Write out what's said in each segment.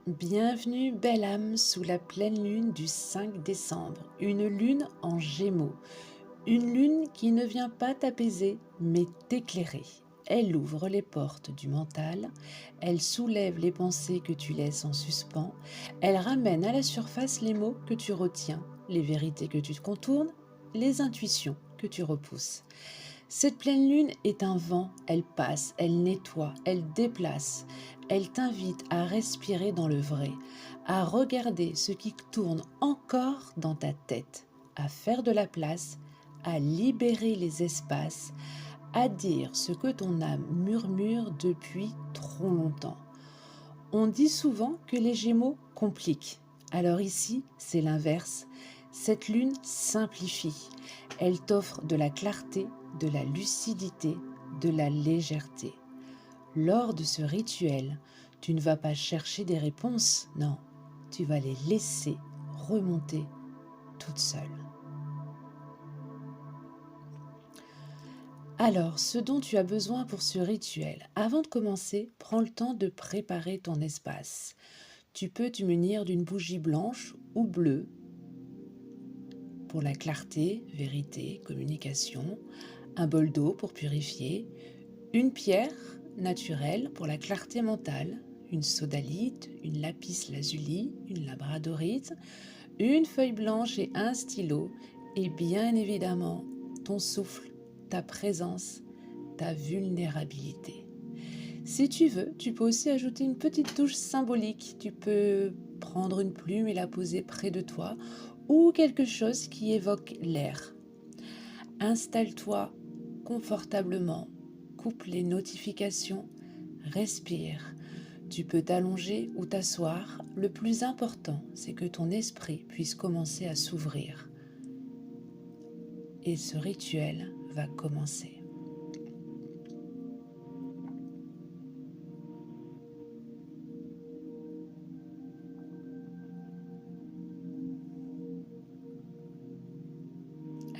Bienvenue, belle âme, sous la pleine lune du 5 décembre, une lune en Gémeaux, une lune qui ne vient pas t'apaiser, mais t'éclairer. Elle ouvre les portes du mental, elle soulève les pensées que tu laisses en suspens, elle ramène à la surface les mots que tu retiens, les vérités que tu contournes, les intuitions que tu repousses. Cette pleine lune est un vent, elle passe, elle nettoie, elle déplace, elle t'invite à respirer dans le vrai, à regarder ce qui tourne encore dans ta tête, à faire de la place, à libérer les espaces, à dire ce que ton âme murmure depuis trop longtemps. On dit souvent que les Gémeaux compliquent. Alors ici, c'est l'inverse. Cette lune simplifie. Elle t'offre de la clarté, de la lucidité, de la légèreté. Lors de ce rituel, tu ne vas pas chercher des réponses, non, tu vas les laisser remonter toutes seules. Alors, ce dont tu as besoin pour ce rituel, avant de commencer, prends le temps de préparer ton espace. Tu peux te munir d'une bougie blanche ou bleue pour la clarté, vérité, communication, un bol d'eau pour purifier, une pierre naturelle pour la clarté mentale, une sodalite, une lapis lazuli, une labradorite, une feuille blanche et un stylo, et bien évidemment ton souffle, ta présence, ta vulnérabilité. Si tu veux, tu peux aussi ajouter une petite touche symbolique. Tu peux prendre une plume et la poser près de toi ou quelque chose qui évoque l'air. Installe-toi confortablement, coupe les notifications, respire. Tu peux t'allonger ou t'asseoir. Le plus important, c'est que ton esprit puisse commencer à s'ouvrir. Et ce rituel va commencer.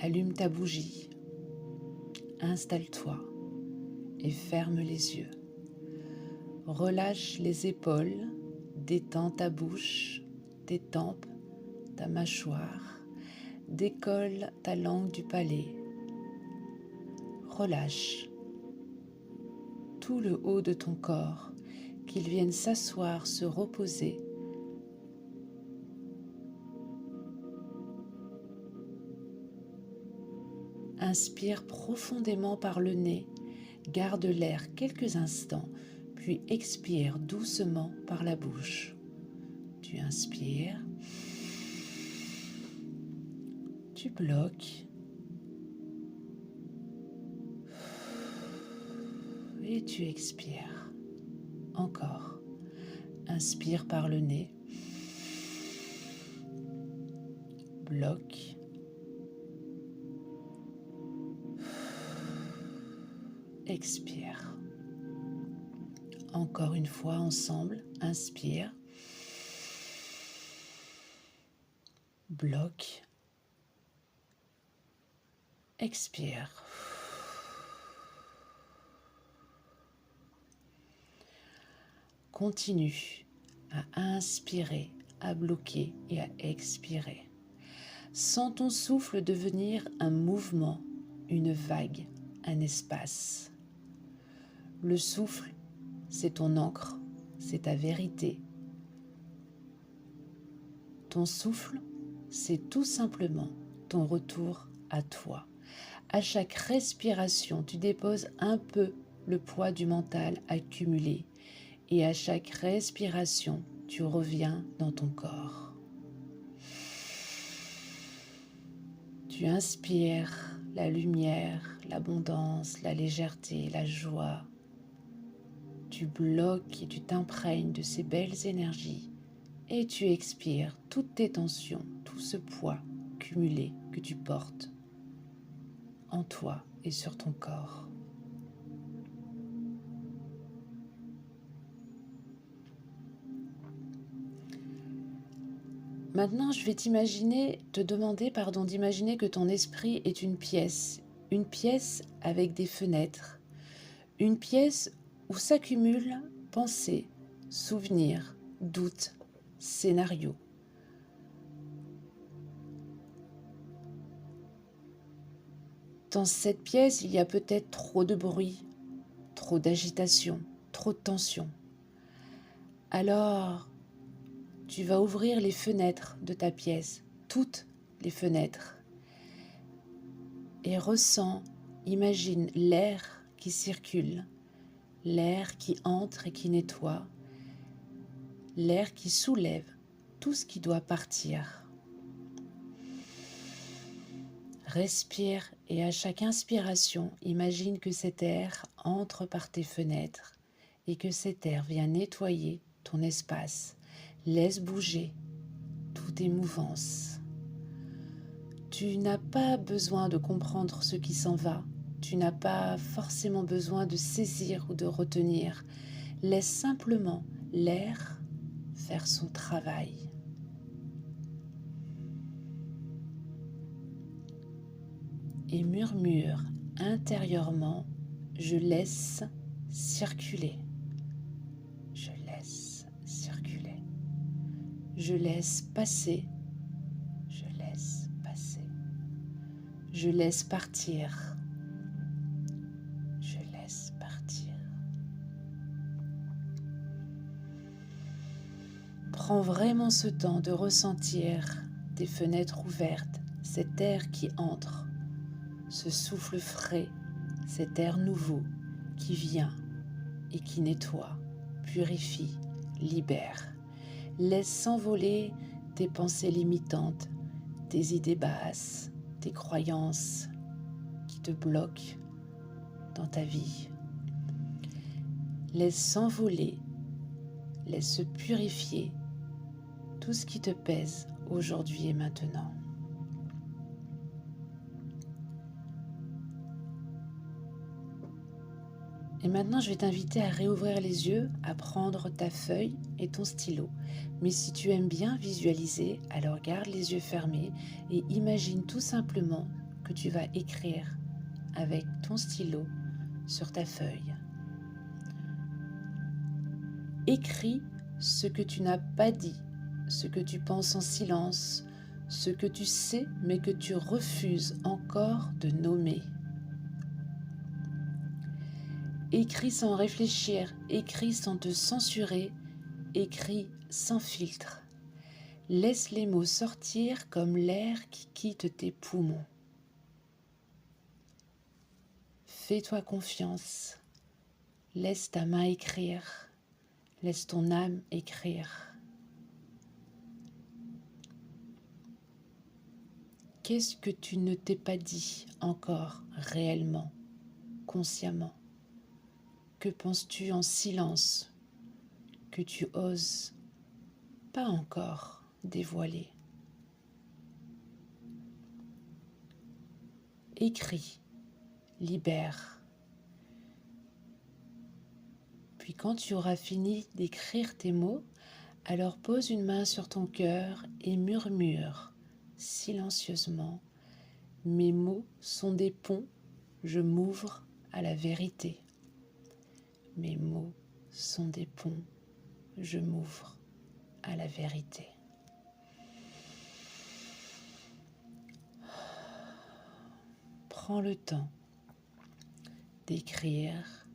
Allume ta bougie, installe-toi et ferme les yeux. Relâche les épaules, détends ta bouche, tes tempes, ta mâchoire, décolle ta langue du palais. Relâche tout le haut de ton corps, qu'il vienne s'asseoir, se reposer. Inspire profondément par le nez, garde l'air quelques instants, puis expire doucement par la bouche. Tu inspires, tu bloques et tu expires. Encore. Inspire par le nez, bloque, expire. Encore une fois ensemble, inspire, bloque, expire. Continue à inspirer, à bloquer et à expirer. Sens ton souffle devenir un mouvement, une vague, un espace. Le souffle, c'est ton encre, c'est ta vérité. Ton souffle, c'est tout simplement ton retour à toi. À chaque respiration, tu déposes un peu le poids du mental accumulé et à chaque respiration, tu reviens dans ton corps. Tu inspires la lumière, l'abondance, la légèreté, la joie. Tu bloques et tu t'imprègnes de ces belles énergies et tu expires toutes tes tensions, tout ce poids cumulé que tu portes en toi et sur ton corps. Maintenant, je vais te demander d'imaginer que ton esprit est une pièce avec des fenêtres, une pièce où s'accumulent pensées, souvenirs, doute, scénario. Dans cette pièce, il y a peut-être trop de bruit, trop d'agitation, trop de tension. Alors, tu vas ouvrir les fenêtres de ta pièce, toutes les fenêtres, et ressens, imagine l'air qui circule, l'air qui entre et qui nettoie, l'air qui soulève tout ce qui doit partir. Respire et à chaque inspiration, imagine que cet air entre par tes fenêtres et que cet air vient nettoyer ton espace. Laisse bouger toutes tes mouvances. Tu n'as pas besoin de comprendre ce qui s'en va. Tu n'as pas forcément besoin de saisir ou de retenir. Laisse simplement l'air faire son travail. Et murmure intérieurement, je laisse circuler. Je laisse circuler. Je laisse passer. Je laisse passer. Je laisse partir. Je laisse partir. Prends vraiment ce temps de ressentir tes fenêtres ouvertes, cet air qui entre, ce souffle frais, cet air nouveau qui vient et qui nettoie, purifie, libère. Laisse s'envoler tes pensées limitantes, tes idées basses, tes croyances qui te bloquent dans ta vie. Laisse s'envoler, laisse se purifier tout ce qui te pèse aujourd'hui et maintenant. Et maintenant, je vais t'inviter à réouvrir les yeux, à prendre ta feuille et ton stylo. Mais si tu aimes bien visualiser, alors garde les yeux fermés et imagine tout simplement que tu vas écrire avec ton stylo sur ta feuille. Écris ce que tu n'as pas dit, ce que tu penses en silence, ce que tu sais mais que tu refuses encore de nommer. Écris sans réfléchir, écris sans te censurer, écris sans filtre. Laisse les mots sortir comme l'air qui quitte tes poumons. Fais-toi confiance. Laisse ta main écrire. Laisse ton âme écrire. Qu'est-ce que tu ne t'es pas dit encore réellement, consciemment? Que penses-tu en silence que tu oses pas encore dévoiler? Écris, libère. Puis quand tu auras fini d'écrire tes mots, alors pose une main sur ton cœur et murmure silencieusement. Mes mots sont des ponts, je m'ouvre à la vérité. Mes mots sont des ponts, je m'ouvre à la vérité. Prends le temps d'écrire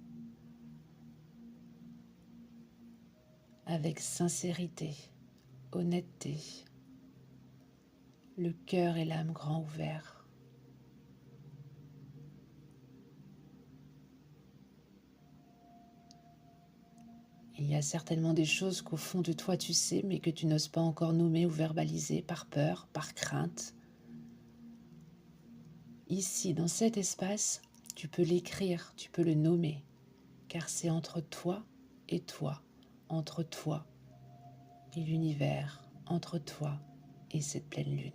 avec sincérité, honnêteté, le cœur et l'âme grand ouverts. Il y a certainement des choses qu'au fond de toi tu sais, mais que tu n'oses pas encore nommer ou verbaliser par peur, par crainte. Ici, dans cet espace, tu peux l'écrire, tu peux le nommer, car c'est entre toi et toi, entre toi et l'univers, entre toi et cette pleine lune.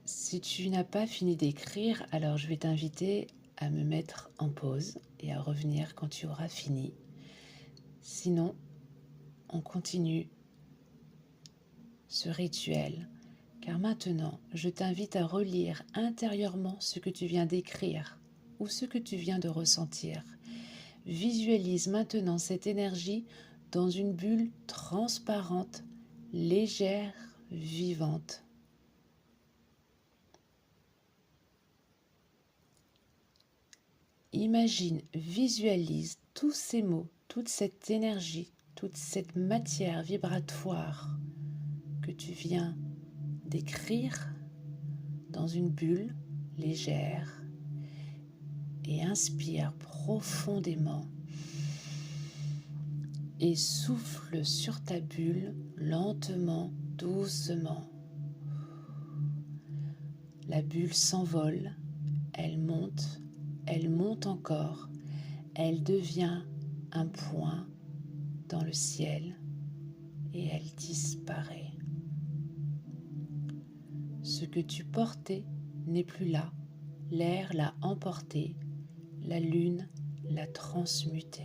Si tu n'as pas fini d'écrire, alors je vais t'inviter à me mettre en pause et à revenir quand tu auras fini. Sinon, on continue ce rituel, car maintenant, je t'invite à relire intérieurement ce que tu viens d'écrire ou ce que tu viens de ressentir. Visualise maintenant cette énergie dans une bulle transparente, légère, vivante. Imagine, visualise tous ces mots, toute cette énergie, toute cette matière vibratoire que tu viens d'écrire dans une bulle légère et inspire profondément et souffle sur ta bulle lentement, doucement. La bulle s'envole, elle monte encore, elle devient un point dans le ciel et elle disparaît. Ce que tu portais n'est plus là, l'air l'a emporté, la lune l'a transmuté.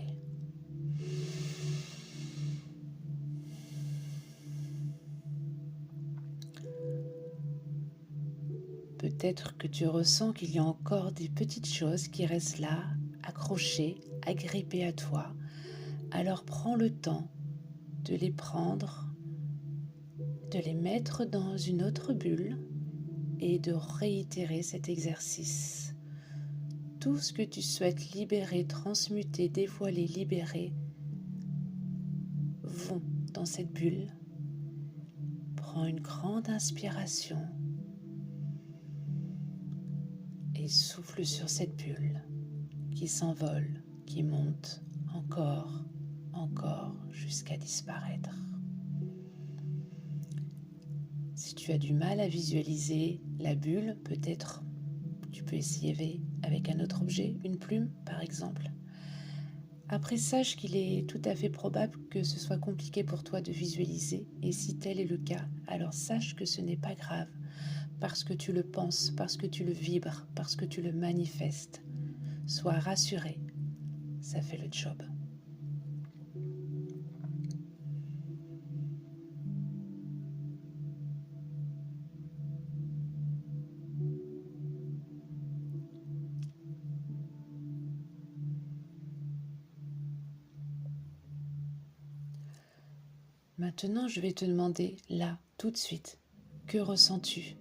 Peut-être que tu ressens qu'il y a encore des petites choses qui restent là, accrochées, agrippées à toi. Alors prends le temps de les prendre, de les mettre dans une autre bulle et de réitérer cet exercice. Tout ce que tu souhaites libérer, transmuter, dévoiler, libérer, vont dans cette bulle. Prends une grande inspiration et souffle sur cette bulle qui s'envole, qui monte encore, jusqu'à disparaître. Si tu as du mal à visualiser la bulle, peut-être tu peux essayer avec un autre objet, une plume par exemple. Après, sache qu'il est tout à fait probable que ce soit compliqué pour toi de visualiser, et si tel est le cas, alors sache que ce n'est pas grave, parce que tu le penses, parce que tu le vibres, parce que tu le manifestes. Sois rassuré, ça fait le job. Maintenant, je vais te demander, là, tout de suite, que ressens-tu?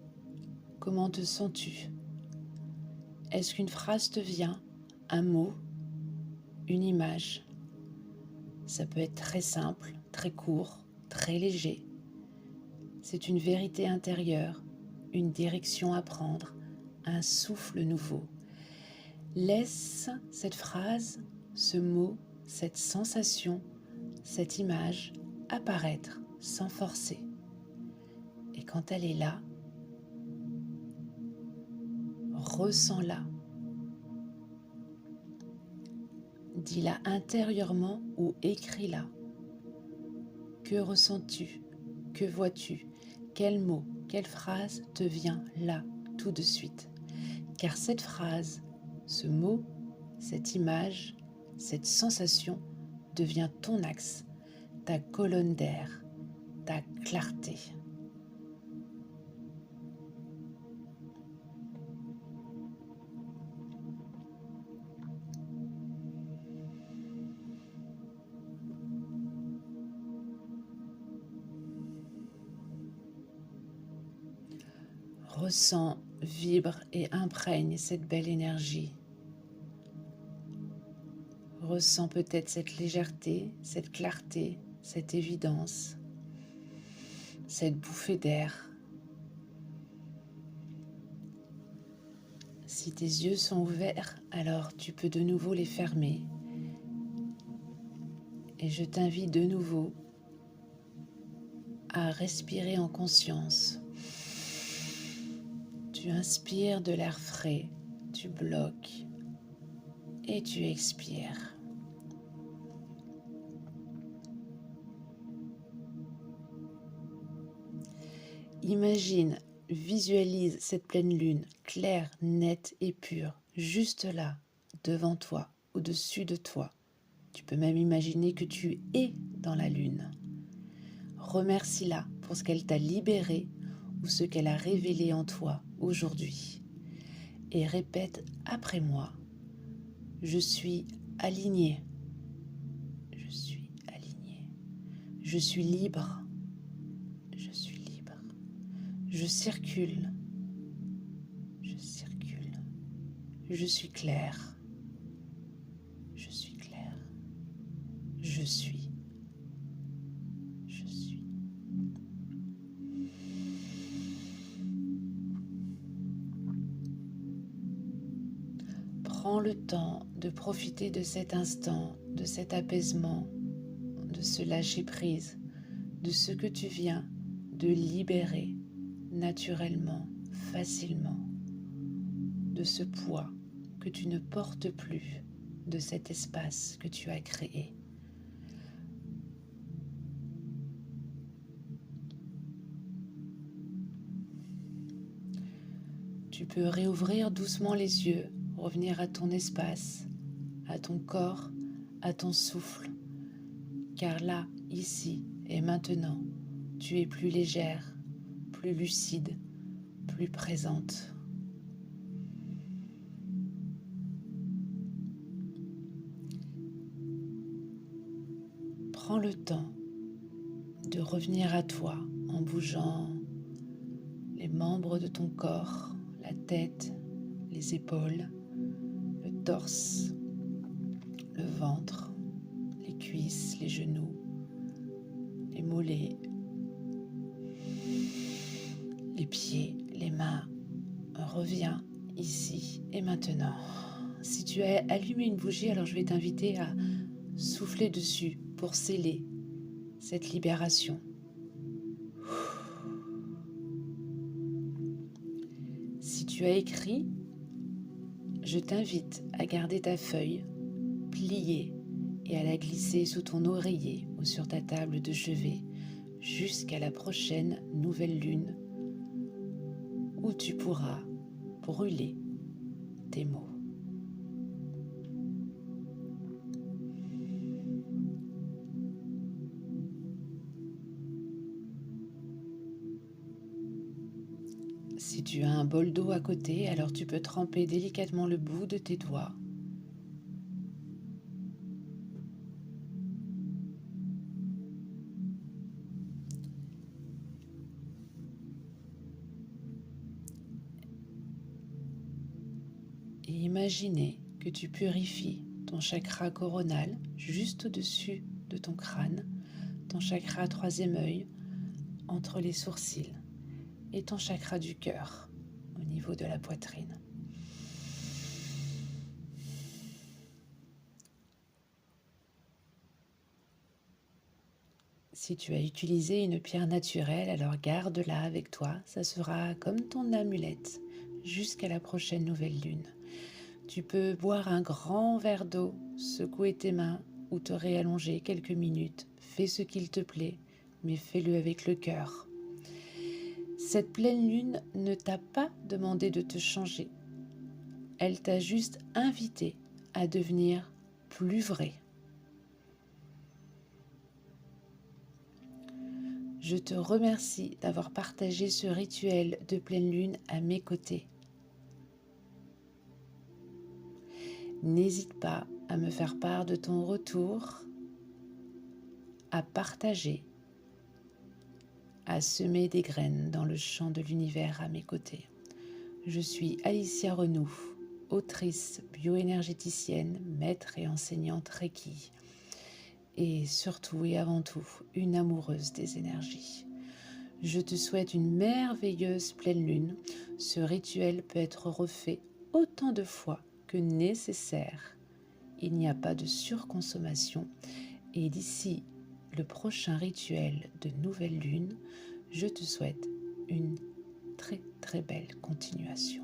Comment te sens-tu? Est-ce qu'une phrase te vient, un mot, une image? Ça peut être très simple, très court, très léger. C'est une vérité intérieure, une direction à prendre, un souffle nouveau. Laisse cette phrase, ce mot, cette sensation, cette image apparaître sans forcer. Et quand elle est là, ressens-la. Dis-la intérieurement ou écris-la. Que ressens-tu? Que vois-tu? Quel mot, quelle phrase te vient là, tout de suite? Car cette phrase, ce mot, cette image, cette sensation devient ton axe, ta colonne d'air, ta clarté. Ressens, vibre et imprègne cette belle énergie. Ressens peut-être cette légèreté, cette clarté, cette évidence, cette bouffée d'air. Si tes yeux sont ouverts, alors tu peux de nouveau les fermer. Et je t'invite de nouveau à respirer en conscience. Tu inspires de l'air frais, tu bloques et tu expires. Imagine, visualise cette pleine lune, claire, nette et pure, juste là, devant toi, au-dessus de toi. Tu peux même imaginer que tu es dans la lune. Remercie-la pour ce qu'elle t'a libéré ou ce qu'elle a révélé en toi aujourd'hui. Et répète après moi, je suis aligné, je suis aligné, je suis libre, je suis libre, je circule, je circule, je suis clair, je suis clair, je suis, je suis. Prends le temps de profiter de cet instant, de cet apaisement, de ce lâcher-prise, de ce que tu viens de libérer naturellement, facilement, de ce poids que tu ne portes plus, de cet espace que tu as créé. Tu peux réouvrir doucement les yeux, revenir à ton espace, à ton corps, à ton souffle, car là, ici et maintenant, tu es plus légère, plus lucide, plus présente. Prends le temps de revenir à toi en bougeant les membres de ton corps, la tête, les épaules, le torse, le ventre, les cuisses, les genoux, les mollets, les pieds, les mains. Reviens ici et maintenant. Si tu as allumé une bougie, alors je vais t'inviter à souffler dessus pour sceller cette libération. Si tu as écrit, je t'invite à garder ta feuille pliée et à la glisser sous ton oreiller ou sur ta table de chevet jusqu'à la prochaine nouvelle lune où tu pourras brûler tes mots. Si tu as un bol d'eau à côté, alors tu peux tremper délicatement le bout de tes doigts. Et imaginez que tu purifies ton chakra coronal juste au-dessus de ton crâne, ton chakra troisième œil entre les sourcils et ton chakra du cœur au niveau de la poitrine. Si tu as utilisé une pierre naturelle, alors garde-la avec toi, ça sera comme ton amulette jusqu'à la prochaine nouvelle lune. Tu peux boire un grand verre d'eau, secouer tes mains ou te réallonger quelques minutes. Fais ce qu'il te plaît, mais fais-le avec le cœur. Cette pleine lune ne t'a pas demandé de te changer. Elle t'a juste invité à devenir plus vrai. Je te remercie d'avoir partagé ce rituel de pleine lune à mes côtés. N'hésite pas à me faire part de ton retour, à partager, à semer des graines dans le champ de l'univers à mes côtés. Je suis Alicia Renouf, autrice bioénergéticienne, maître et enseignante Reiki. Et surtout et avant tout, une amoureuse des énergies. Je te souhaite une merveilleuse pleine lune. Ce rituel peut être refait autant de fois que nécessaire. Il n'y a pas de surconsommation. Et d'ici le prochain rituel de nouvelle lune, je te souhaite une très très belle continuation.